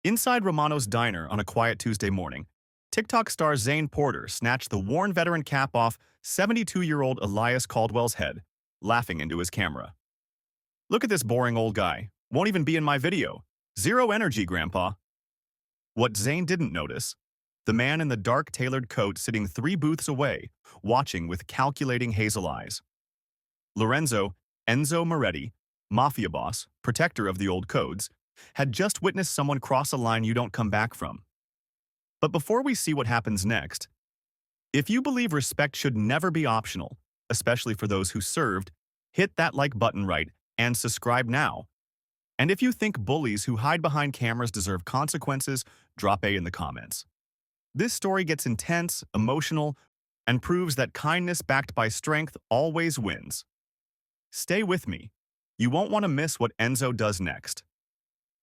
Inside Romano's diner on a quiet Tuesday morning, TikTok star Zayne Porter snatched the worn veteran cap off 72-year-old Elias Caldwell's head, laughing into his camera. "Look at this boring old guy. Won't even be in my video. Zero energy, Grandpa." What Zayne didn't notice, the man in the dark tailored coat sitting 3 booths away, watching with calculating hazel eyes. Lorenzo, Enzo Moretti, Mafia boss, protector of the old codes, had just witnessed someone cross a line you don't come back from. But before we see what happens next, if you believe respect should never be optional, especially for those who served, hit that like button right and subscribe now. And if you think bullies who hide behind cameras deserve consequences, drop A in the comments. This story gets intense, emotional, and proves that kindness backed by strength always wins. Stay with me. You won't want to miss what Enzo does next.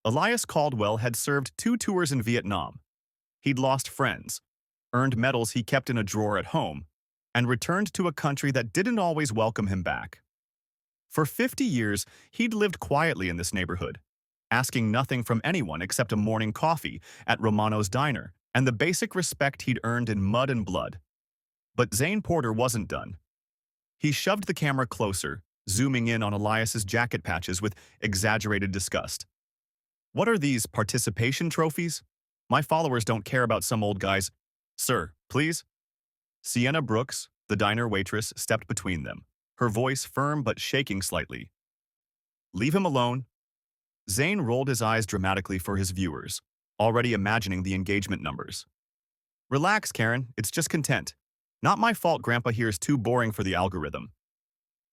Elias Caldwell had served 2 tours in Vietnam. He'd lost friends, earned medals he kept in a drawer at home, and returned to a country that didn't always welcome him back. For 50 years, he'd lived quietly in this neighborhood, asking nothing from anyone except a morning coffee at Romano's diner and the basic respect he'd earned in mud and blood. But Zayne Porter wasn't done. He shoved the camera closer, zooming in on Elias's jacket patches with exaggerated disgust. "What are these, participation trophies? My followers don't care about some old guys. Sir, please?" Sienna Brooks, the diner waitress, stepped between them, her voice firm but shaking slightly. "Leave him alone." Zayne rolled his eyes dramatically for his viewers, already imagining the engagement numbers. "Relax, Karen, it's just content. Not my fault Grandpa here is too boring for the algorithm."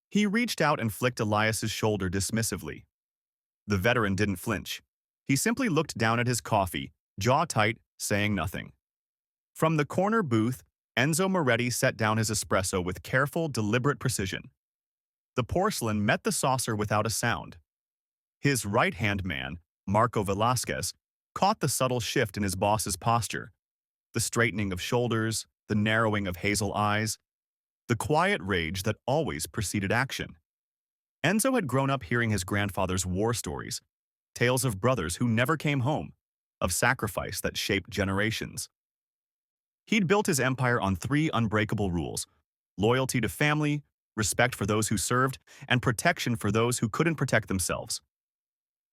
He reached out and flicked Elias's shoulder dismissively. The veteran didn't flinch. He simply looked down at his coffee, jaw tight, saying nothing. From the corner booth, Enzo Moretti set down his espresso with careful, deliberate precision. The porcelain met the saucer without a sound. His right-hand man, Marco Velasquez, caught the subtle shift in his boss's posture, the straightening of shoulders, the narrowing of hazel eyes, the quiet rage that always preceded action. Enzo had grown up hearing his grandfather's war stories, tales of brothers who never came home, of sacrifice that shaped generations. He'd built his empire on 3 unbreakable rules: loyalty to family, respect for those who served, and protection for those who couldn't protect themselves.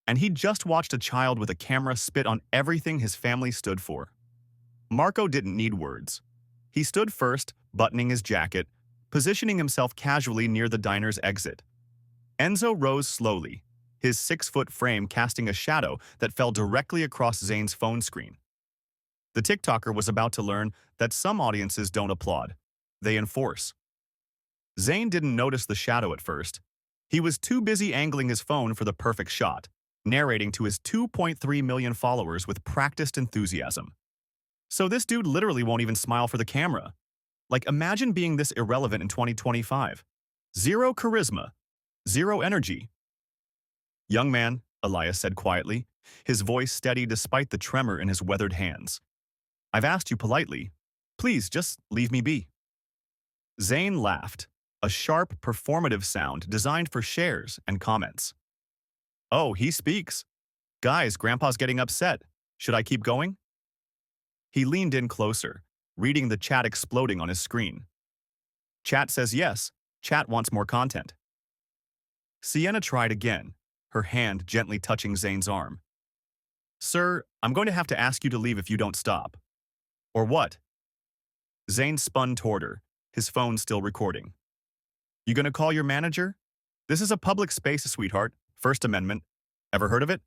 And he'd just watched a child with a camera spit on everything his family stood for. Marco didn't need words. He stood first, buttoning his jacket, positioning himself casually near the diner's exit. Enzo rose slowly, his 6-foot frame casting a shadow that fell directly across Zayne's phone screen. The TikToker was about to learn that some audiences don't applaud, they enforce. Zayne didn't notice the shadow at first. He was too busy angling his phone for the perfect shot, narrating to his 2.3 million followers with practiced enthusiasm. So this dude literally won't even smile for the camera. Like, imagine being this irrelevant in 2025. Zero charisma, zero energy. "Young man," Elias said quietly, his voice steady despite the tremor in his weathered hands. "I've asked you politely. Please, just leave me be." Zayne laughed, a sharp, performative sound designed for shares and comments. "Oh, he speaks. Guys, Grandpa's getting upset. Should I keep going?" He leaned in closer, reading the chat exploding on his screen. "Chat says yes. Chat wants more content." Sienna tried again, her hand gently touching Zayne's arm. "Sir, I'm going to have to ask you to leave if you don't stop." "Or what?" Zayne spun toward her, his phone still recording. "You gonna call your manager? This is a public space, sweetheart. First Amendment. Ever heard of it?"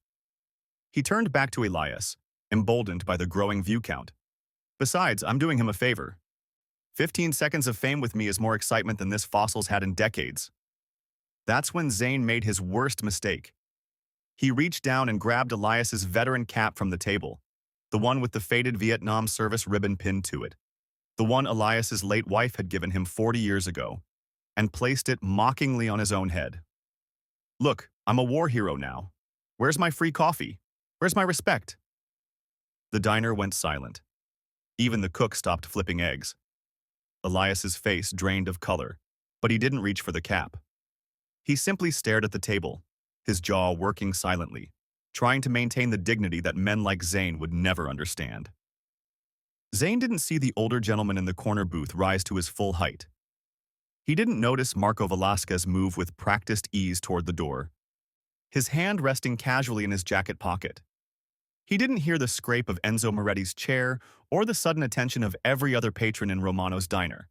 He turned back to Elias, emboldened by the growing view count. "Besides, I'm doing him a favor. 15 seconds of fame with me is more excitement than this fossil's had in decades." That's when Zayne made his worst mistake. He reached down and grabbed Elias's veteran cap from the table, the one with the faded Vietnam service ribbon pinned to it, the one Elias's late wife had given him 40 years ago, and placed it mockingly on his own head. "Look, I'm a war hero now. Where's my free coffee? Where's my respect?" The diner went silent. Even the cook stopped flipping eggs. Elias's face drained of color, but he didn't reach for the cap. He simply stared at the table, his jaw working silently, trying to maintain the dignity that men like Zayne would never understand. Zayne didn't see the older gentleman in the corner booth rise to his full height. He didn't notice Marco Velasquez move with practiced ease toward the door, his hand resting casually in his jacket pocket. He didn't hear the scrape of Enzo Moretti's chair or the sudden attention of every other patron in Romano's diner.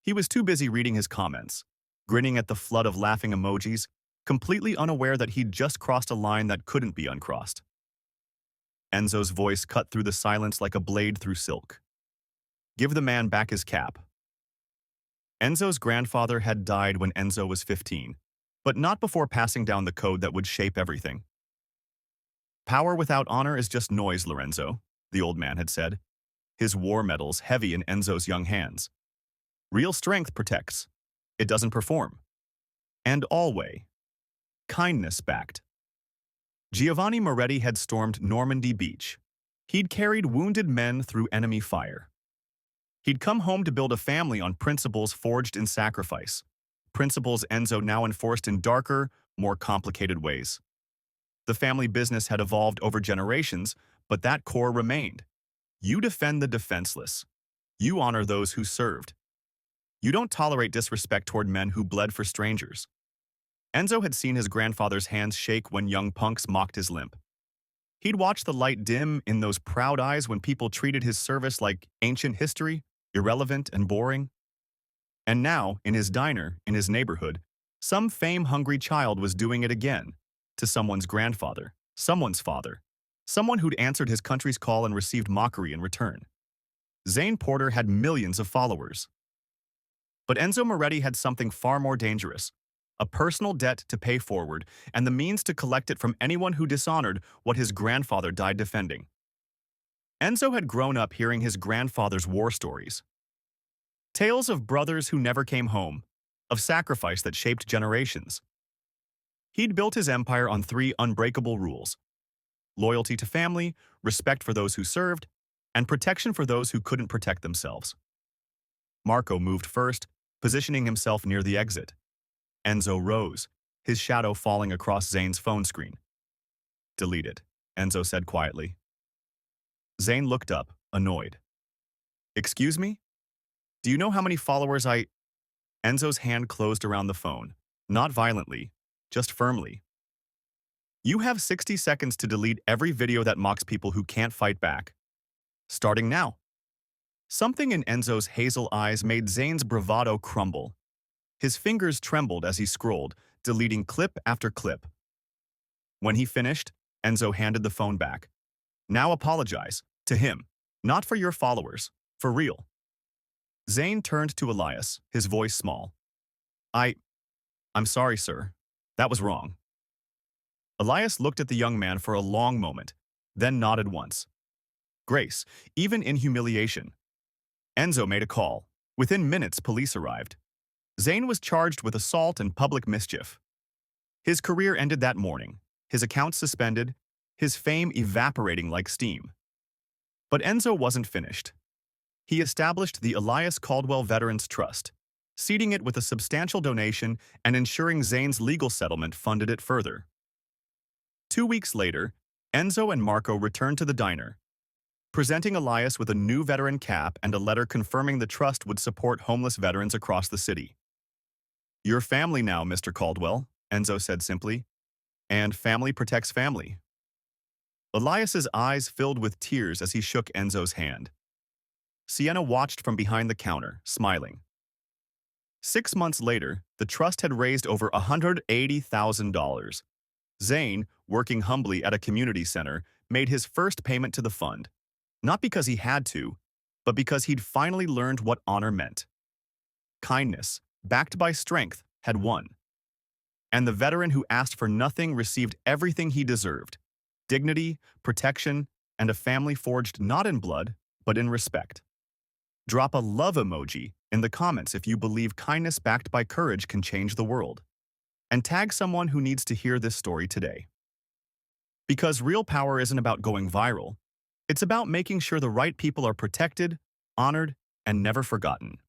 He was too busy reading his comments, grinning at the flood of laughing emojis, completely unaware that he'd just crossed a line that couldn't be uncrossed. Enzo's voice cut through the silence like a blade through silk. "Give the man back his cap." Enzo's grandfather had died when Enzo was 15, but not before passing down the code that would shape everything. "Power without honor is just noise, Lorenzo," the old man had said, his war medals heavy in Enzo's young hands. "Real strength protects. It doesn't perform. And always, kindness backed." Giovanni Moretti had stormed Normandy Beach. He'd carried wounded men through enemy fire. He'd come home to build a family on principles forged in sacrifice, principles Enzo now enforced in darker, more complicated ways. The family business had evolved over generations, but that core remained. You defend the defenseless. You honor those who served. You don't tolerate disrespect toward men who bled for strangers. Enzo had seen his grandfather's hands shake when young punks mocked his limp. He'd watched the light dim in those proud eyes when people treated his service like ancient history, irrelevant and boring. And now, in his diner, in his neighborhood, some fame-hungry child was doing it again, to someone's grandfather, someone's father, someone who'd answered his country's call and received mockery in return. Zayne Porter had millions of followers. But Enzo Moretti had something far more dangerous, a personal debt to pay forward and the means to collect it from anyone who dishonored what his grandfather died defending. Enzo had grown up hearing his grandfather's war stories. Tales of brothers who never came home, of sacrifice that shaped generations. He'd built his empire on 3 unbreakable rules: loyalty to family, respect for those who served, and protection for those who couldn't protect themselves. Marco moved first, positioning himself near the exit. Enzo rose, his shadow falling across Zayne's phone screen. "Delete it," Enzo said quietly. Zayne looked up, annoyed. "Excuse me? Do you know how many followers I—" Enzo's hand closed around the phone, not violently, just firmly. "You have 60 seconds to delete every video that mocks people who can't fight back. Starting now." Something in Enzo's hazel eyes made Zayne's bravado crumble. His fingers trembled as he scrolled, deleting clip after clip. When he finished, Enzo handed the phone back. "Now apologize, to him, not for your followers, for real." Zayne turned to Elias, his voice small. I'm sorry, sir. That was wrong." Elias looked at the young man for a long moment, then nodded once. "Grace, even in humiliation." Enzo made a call. Within minutes, police arrived. Zayne was charged with assault and public mischief. His career ended that morning, his accounts suspended, his fame evaporating like steam. But Enzo wasn't finished. He established the Elias Caldwell Veterans Trust, seeding it with a substantial donation and ensuring Zayne's legal settlement funded it further. 2 weeks later, Enzo and Marco returned to the diner, presenting Elias with a new veteran cap and a letter confirming the trust would support homeless veterans across the city. "Your family now, Mr. Caldwell," Enzo said simply, "and family protects family." Elias's eyes filled with tears as he shook Enzo's hand. Sienna watched from behind the counter, smiling. 6 months later, the trust had raised over $180,000. Zayne, working humbly at a community center, made his first payment to the fund, not because he had to, but because he'd finally learned what honor meant. Kindness, backed by strength, had won. And the veteran who asked for nothing received everything he deserved: dignity, protection, and a family forged not in blood, but in respect. Drop a love emoji in the comments if you believe kindness backed by courage can change the world. And tag someone who needs to hear this story today. Because real power isn't about going viral. It's about making sure the right people are protected, honored, and never forgotten.